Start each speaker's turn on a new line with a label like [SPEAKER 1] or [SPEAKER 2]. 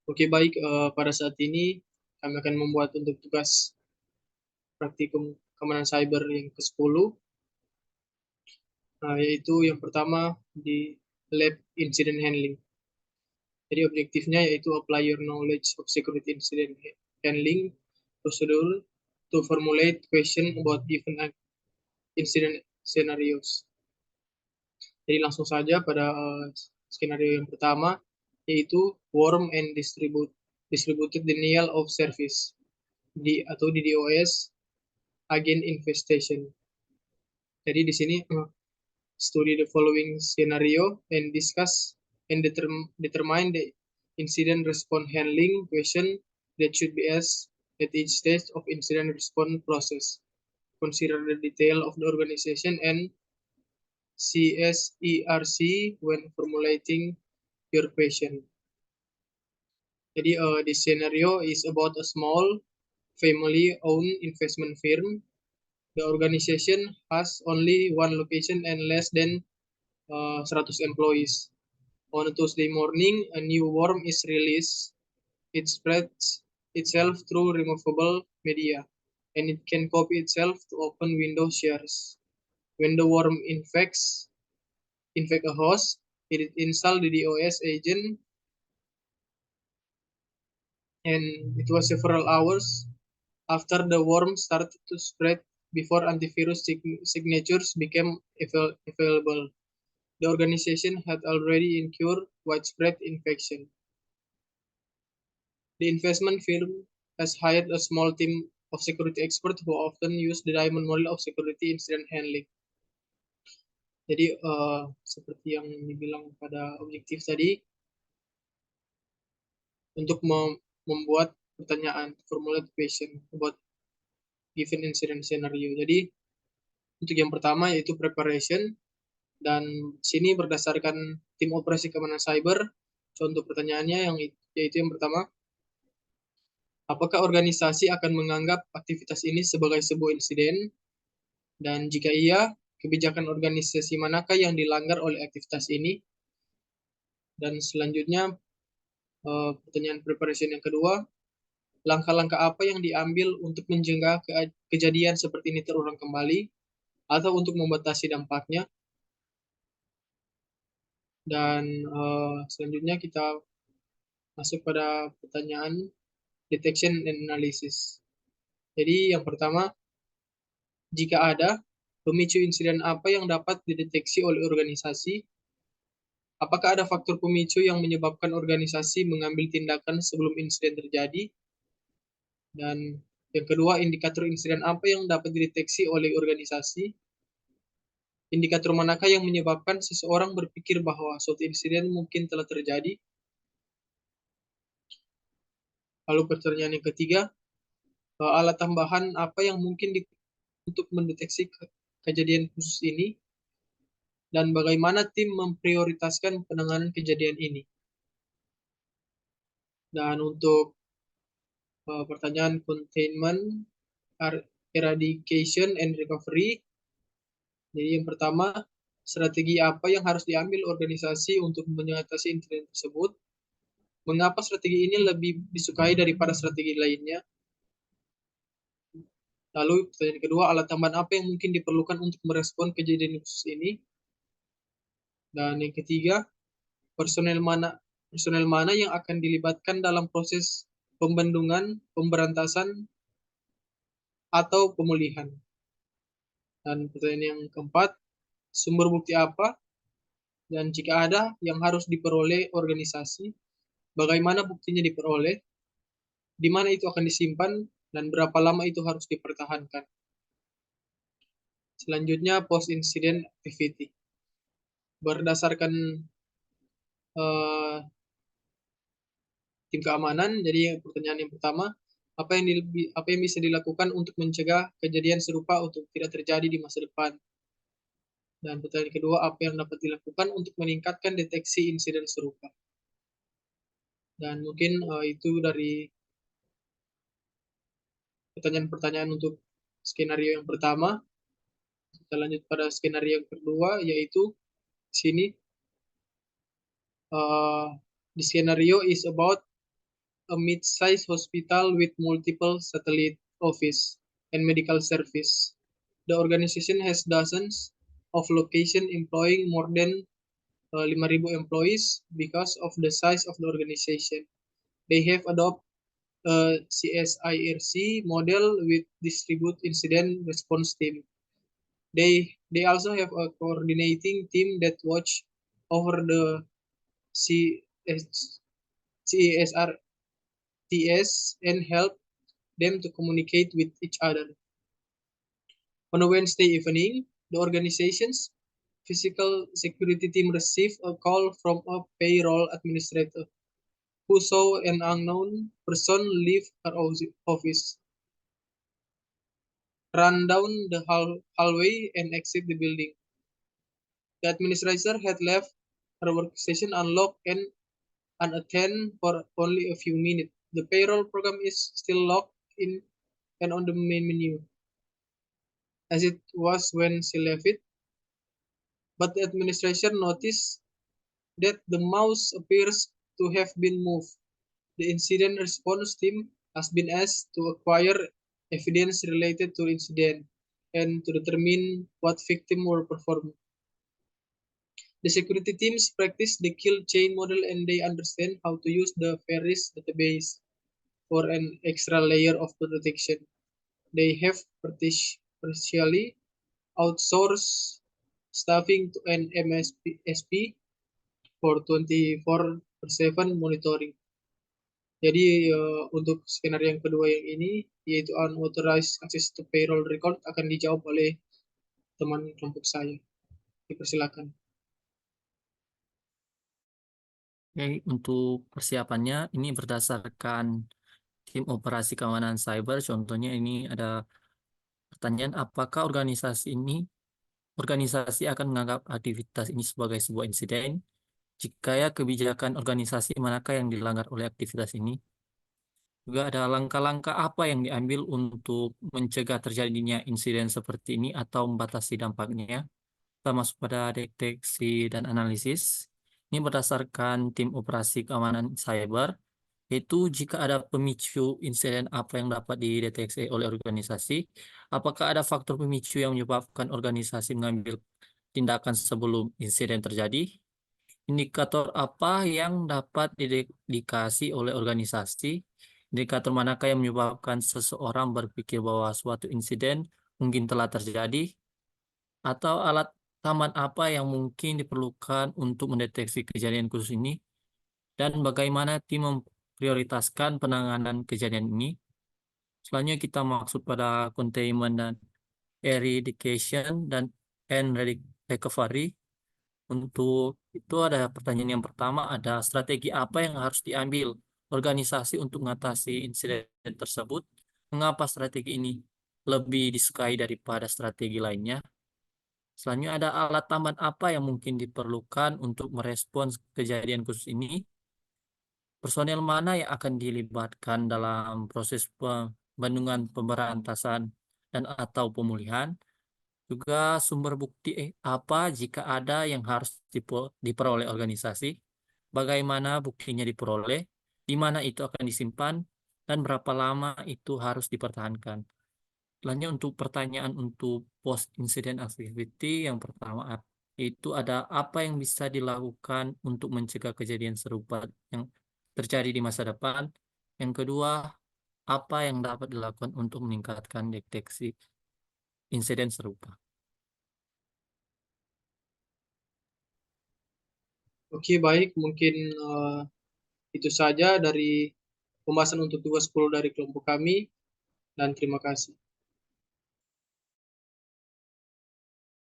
[SPEAKER 1] Oke, baik. Pada saat ini kami akan membuat untuk tugas praktikum keamanan cyber yang ke-10, yaitu yang pertama di lab incident handling. Jadi objektifnya yaitu apply your knowledge of security incident handling procedure to formulate question about given incident scenarios. Jadi langsung saja pada skenario yang pertama, yaitu worm and distributed denial of service atau DDoS agent infestation. Jadi di sini study the following scenario and discuss and determine the incident response handling question that should be asked at each stage of incident response process. Consider the detail of the organization and CSERC when formulating your question. Jadi this scenario is about a small family-owned investment firm. The organization has only one location and less than 100 employees. On a Tuesday morning, a new worm is released. It spreads itself through removable media, and it can copy itself to open Windows shares. When the worm infect a host, it installs the DOS agent, and it was several hours after the worm started to spread before antivirus signatures became available. The organization had already incurred widespread infection. The investment firm has hired a small team of security experts who often use the diamond model of security incident handling. Jadi seperti yang dibilang pada objektif tadi, untuk membuat pertanyaan, formulate question about given incident scenario. Jadi untuk yang pertama yaitu preparation, dan sini berdasarkan tim operasi keamanan cyber, contoh pertanyaannya yaitu yang pertama, apakah organisasi akan menganggap aktivitas ini sebagai sebuah insiden? Dan jika iya, kebijakan organisasi manakah yang dilanggar oleh aktivitas ini? Dan selanjutnya, pertanyaan preparation yang kedua, langkah-langkah apa yang diambil untuk mencegah kejadian seperti ini terulang kembali, atau untuk membatasi dampaknya? Dan selanjutnya kita masuk pada pertanyaan detection and analysis. Jadi yang pertama, jika ada pemicu insiden apa yang dapat dideteksi oleh organisasi? Apakah ada faktor pemicu yang menyebabkan organisasi mengambil tindakan sebelum insiden terjadi? Dan yang kedua, indikator insiden apa yang dapat dideteksi oleh organisasi? Indikator manakah yang menyebabkan seseorang berpikir bahwa suatu insiden mungkin telah terjadi? Lalu pertanyaan yang ketiga, alat tambahan apa yang mungkin untuk mendeteksi kejadian khusus ini? Dan bagaimana tim memprioritaskan penanganan kejadian ini? Dan untuk pertanyaan containment, eradication, and recovery. Jadi yang pertama, strategi apa yang harus diambil organisasi untuk mengatasi insiden tersebut? Mengapa strategi ini lebih disukai daripada strategi lainnya? Lalu pertanyaan kedua, alat tambahan apa yang mungkin diperlukan untuk merespon kejadian khusus ini? Dan yang ketiga, personel mana yang akan dilibatkan dalam proses pembendungan, pemberantasan, atau pemulihan? Dan pertanyaan yang keempat, sumber bukti apa dan jika ada yang harus diperoleh organisasi, bagaimana buktinya diperoleh, di mana itu akan disimpan, dan berapa lama itu harus dipertahankan. Selanjutnya, post-incident activity. Berdasarkan tim keamanan, jadi pertanyaan yang pertama, apa yang bisa dilakukan untuk mencegah kejadian serupa untuk tidak terjadi di masa depan? Dan pertanyaan kedua, apa yang dapat dilakukan untuk meningkatkan deteksi insiden serupa? Dan mungkin itu dari pertanyaan-pertanyaan untuk skenario yang pertama. Kita lanjut pada skenario yang kedua, yaitu sini the scenario is about a mid-sized hospital with multiple satellite office and medical service. The organization has dozens of locations employing more than 5,000 employees because of the size of the organization. They have adopted a CSIRC model with distributed incident response team. They also have a coordinating team that watch over the CS, CESRTS and help them to communicate with each other. On a Wednesday evening, the organization's physical security team received a call from a payroll administrator who saw an unknown person leave her office, run down the hallway, and exit the building. The administrator had left her workstation unlocked and unattended for only a few minutes. The payroll program is still locked in and on the main menu, as it was when she left it, but the administration noticed that the mouse appears to have been moved. The incident response team has been asked to acquire evidence related to the incident and to determine what victims were performed. The security teams practice the kill chain model and they understand how to use the Ferris database for an extra layer of protection. They have partially outsourced staffing to an MSP for 24/7 monitoring. Jadi untuk skenario yang kedua yang ini, yaitu unauthorized access to payroll record, akan dijawab oleh teman kelompok saya. Dipersilakan.
[SPEAKER 2] Oke, untuk persiapannya ini berdasarkan tim operasi keamanan cyber. Contohnya ini ada pertanyaan, apakah organisasi akan menganggap aktivitas ini sebagai sebuah insiden? Jika ya, kebijakan organisasi manakah yang dilanggar oleh aktivitas ini? Juga ada langkah-langkah apa yang diambil untuk mencegah terjadinya insiden seperti ini atau membatasi dampaknya, termasuk pada deteksi dan analisis. Ini berdasarkan tim operasi keamanan cyber, yaitu jika ada pemicu insiden apa yang dapat dideteksi oleh organisasi, apakah ada faktor pemicu yang menyebabkan organisasi mengambil tindakan sebelum insiden terjadi, indikator apa yang dapat dikasih oleh organisasi, indikator manakah yang menyebabkan seseorang berpikir bahwa suatu insiden mungkin telah terjadi, atau alat taman apa yang mungkin diperlukan untuk mendeteksi kejadian khusus ini, dan bagaimana tim memprioritaskan penanganan kejadian ini. Selanjutnya kita maksud pada containment dan eradication dan recovery. Untuk itu ada pertanyaan yang pertama, ada strategi apa yang harus diambil organisasi untuk mengatasi insiden tersebut? Mengapa strategi ini lebih disukai daripada strategi lainnya? Selanjutnya ada alat tambahan apa yang mungkin diperlukan untuk merespons kejadian khusus ini? Personel mana yang akan dilibatkan dalam proses pembendungan, pemberantasan, dan atau pemulihan? Juga sumber bukti apa jika ada yang harus diperoleh organisasi, bagaimana buktinya diperoleh, di mana itu akan disimpan, dan berapa lama itu harus dipertahankan. Selanjutnya untuk pertanyaan untuk post incident activity, yang pertama itu ada apa yang bisa dilakukan untuk mencegah kejadian serupa yang terjadi di masa depan. Yang kedua, apa yang dapat dilakukan untuk meningkatkan deteksi insiden serupa.
[SPEAKER 1] Oke, baik. Mungkin itu saja dari pembahasan untuk tugas 10 dari kelompok kami, dan terima kasih.